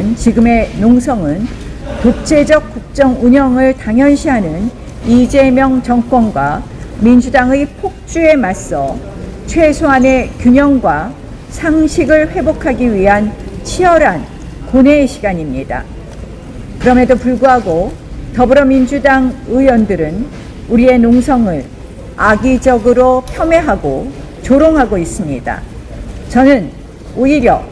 있는 지금의 농성은 독재적 국정 운영을 당연시하는 이재명 정권과 민주당의 폭주에 맞서 최소한의 균형과 상식을 회복하기 위한 치열한 고뇌의 시간입니다. 그럼에도 불구하고 더불어민주당 의원들은 우리의 농성을 악의적으로 폄훼하고 조롱하고 있습니다. 저는 오히려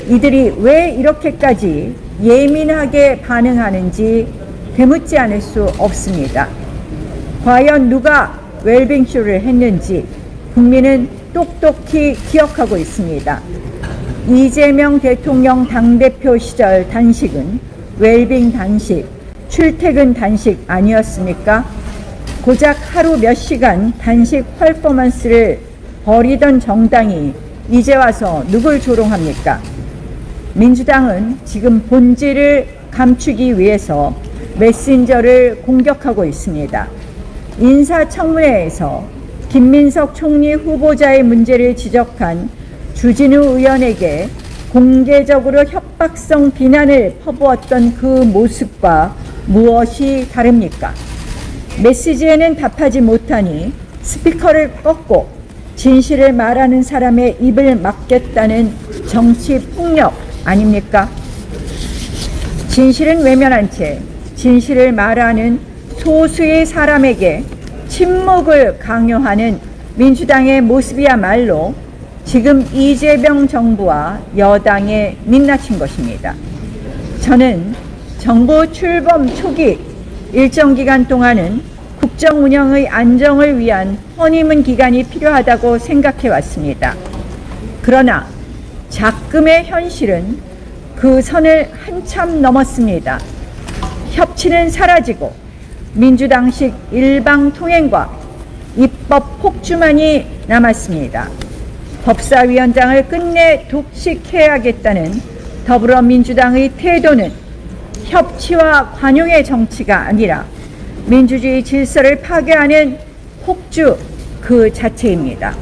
이들이 왜 이렇게까지 예민하게 반응하는지 되묻지 않을 수 없습니다. 과연 누가 웰빙쇼를 했는지 국민은 똑똑히 기억하고 있습니다. 이재명 대통령 당대표 시절 단식은 웰빙 단식, 출퇴근 단식 아니었습니까? 고작 하루 몇 시간 단식 퍼포먼스를 벌이던 정당이 이제 와서 누굴 조롱합니까? 민주당은 지금 본질을 감추기 위해서 메신저를 공격하고 있습니다. 인사청문회에서 김민석 총리 후보자의 문제를 지적한 주진우 의원에게 공개적으로 협박성 비난을 퍼부었던 그 모습과 무엇이 다릅니까? 메시지에는 답하지 못하니 스피커를 꺾고 진실을 말하는 사람의 입을 막겠다는 정치 폭력 아닙니까? 진실은 외면한 채 진실을 말하는 소수의 사람에게 침묵을 강요하는 민주당의 모습이야말로 지금 이재명 정부와 여당의 민낯인 것입니다. 저는 정부 출범 초기 일정 기간 동안은 국정 운영의 안정을 위한 허니문 기간이 필요하다고 생각해 왔습니다. 그러나 작금의 현실은 그 선을 한참 넘었습니다. 협치는 사라지고 민주당식 일방통행과 입법 폭주만이 남았습니다. 법사위원장을 끝내 독식해야겠다는 더불어민주당의 태도는 협치와 관용의 정치가 아니라 민주주의 질서를 파괴하는 폭주 그 자체입니다.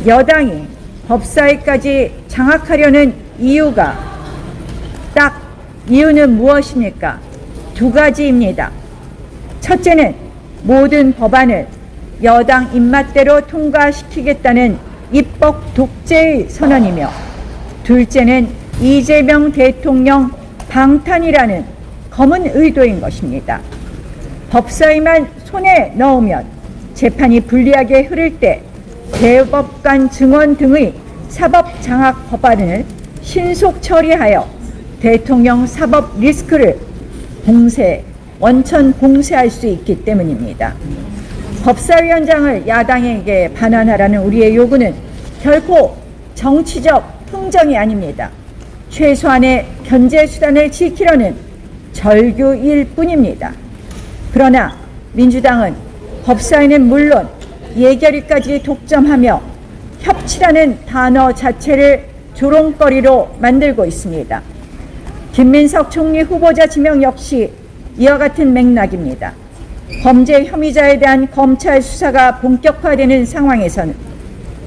여당이 법사위까지 장악하려는 이유는 무엇입니까? 두 가지입니다. 첫째는 모든 법안을 여당 입맛대로 통과시키겠다는 입법 독재의 선언이며, 둘째는 이재명 대통령 방탄이라는 검은 의도인 것입니다. 법사위만 손에 넣으면 재판이 불리하게 흐를 때 대법관 증언 등의 사법 장악 법안을 신속 처리하여 대통령 사법 리스크를 원천 봉쇄할 수 있기 때문입니다. 법사위원장을 야당에게 반환하라는 우리의 요구는 결코 정치적 흥정이 아닙니다. 최소한의 견제 수단을 지키려는 절규일 뿐입니다. 그러나 민주당은 법사위는 물론 예결위까지 독점하며 협치라는 단어 자체를 조롱거리로 만들고 있습니다. 김민석 총리 후보자 지명 역시 이와 같은 맥락입니다. 범죄 혐의자에 대한 검찰 수사가 본격화되는 상황에서는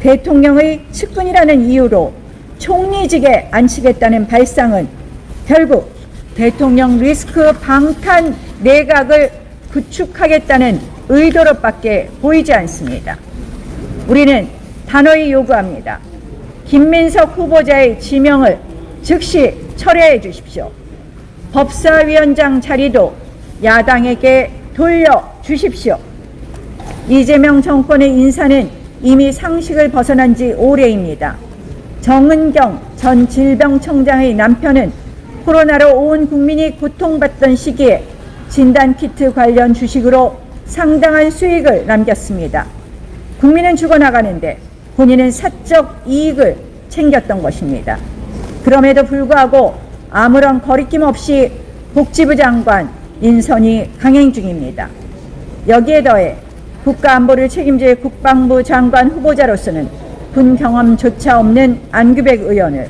대통령의 측근이라는 이유로 총리직에 앉히겠다는 발상은 결국 대통령 리스크 방탄 내각을 구축하겠다는 의도로밖에 보이지 않습니다. 우리는 단호히 요구합니다. 김민석 후보자의 지명을 즉시 철회해 주십시오. 법사위원장 자리도 야당에게 돌려주십시오. 이재명 정권의 인사는 이미 상식을 벗어난 지 오래입니다. 정은경 전 질병청장의 남편은 코로나로 온 국민이 고통받던 시기에 진단키트 관련 주식으로 상당한 수익을 남겼습니다. 국민은 죽어나가는데 본인은 사적 이익을 챙겼던 것입니다. 그럼에도 불구하고 아무런 거리낌 없이 복지부 장관 인선이 강행 중입니다. 여기에 더해 국가안보를 책임질 국방부 장관 후보자로서는 군 경험조차 없는 안규백 의원을,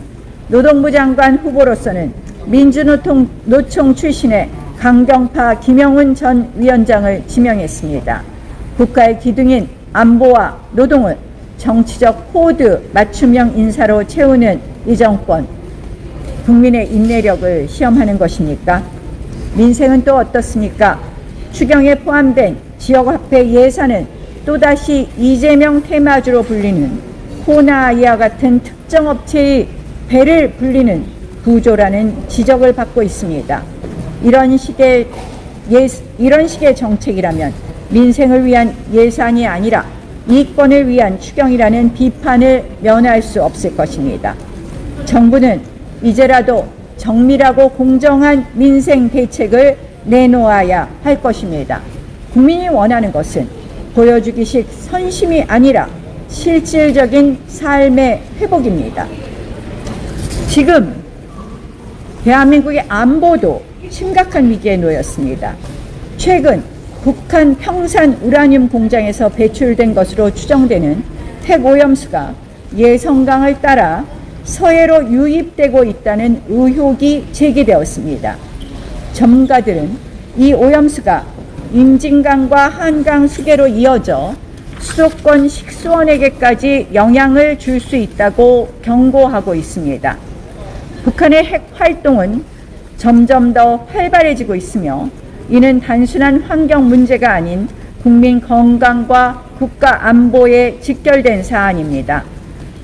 노동부 장관 후보로서는 민주노총 출신의 강경파 김영훈 전 위원장을 지명했습니다. 국가의 기둥인 안보와 노동을 정치적 코드 맞춤형 인사로 채우는 이 정권, 국민의 인내력을 시험하는 것입니까? 민생은 또 어떻습니까? 추경에 포함된 지역화폐 예산은 또다시 이재명 테마주로 불리는 호나아이와 같은 특정 업체의 배를 불리는 구조라는 지적을 받고 있습니다. 이런 식의 정책이라면 민생을 위한 예산이 아니라 이권을 위한 추경이라는 비판을 면할 수 없을 것입니다. 정부는 이제라도 정밀하고 공정한 민생 대책을 내놓아야 할 것입니다. 국민이 원하는 것은 보여주기식 선심이 아니라 실질적인 삶의 회복입니다. 지금 대한민국의 안보도 심각한 위기에 놓였습니다. 최근 북한 평산 우라늄 공장에서 배출된 것으로 추정되는 핵오염수가 예성강을 따라 서해로 유입되고 있다는 의혹이 제기되었습니다. 전문가들은 이 오염수가 임진강과 한강 수계로 이어져 수도권 식수원에게까지 영향을 줄 수 있다고 경고하고 있습니다. 북한의 핵 활동은 점점 더 활발해지고 있으며 이는 단순한 환경 문제가 아닌 국민 건강과 국가 안보에 직결된 사안입니다.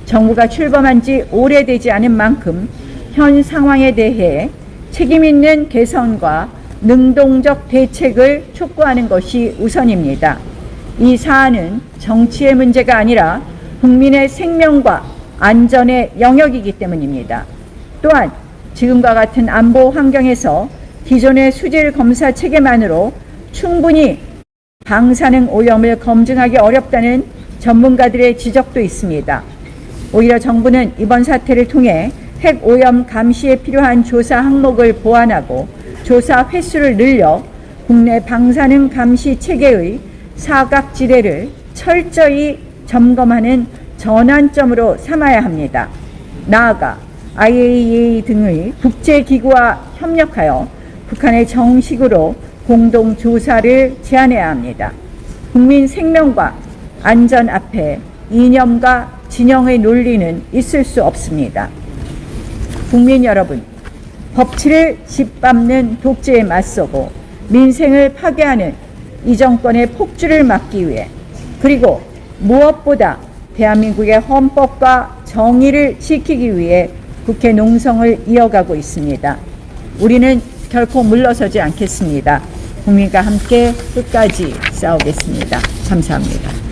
정부가 출범한 지 오래되지 않은 만큼 현 상황에 대해 책임 있는 개선과 능동적 대책을 촉구하는 것이 우선입니다. 이 사안은 정치의 문제가 아니라 국민의 생명과 안전의 영역이기 때문입니다. 또한 지금과 같은 안보 환경에서 기존의 수질 검사 체계만으로 충분히 방사능 오염을 검증하기 어렵다는 전문가들의 지적도 있습니다. 오히려 정부는 이번 사태를 통해 핵 오염 감시에 필요한 조사 항목을 보완하고 조사 횟수를 늘려 국내 방사능 감시 체계의 사각지대를 철저히 점검하는 전환점으로 삼아야 합니다. 나아가 IAEA 등의 국제기구와 협력하여 북한에 정식으로 공동조사를 제안해야 합니다. 국민 생명과 안전 앞에 이념과 진영의 논리는 있을 수 없습니다. 국민 여러분, 법치를 짓밟는 독재에 맞서고 민생을 파괴하는 이 정권의 폭주를 막기 위해 그리고 무엇보다 대한민국의 헌법과 정의를 지키기 위해 국회 농성을 이어가고 있습니다. 우리는 결코 물러서지 않겠습니다. 국민과 함께 끝까지 싸우겠습니다. 감사합니다.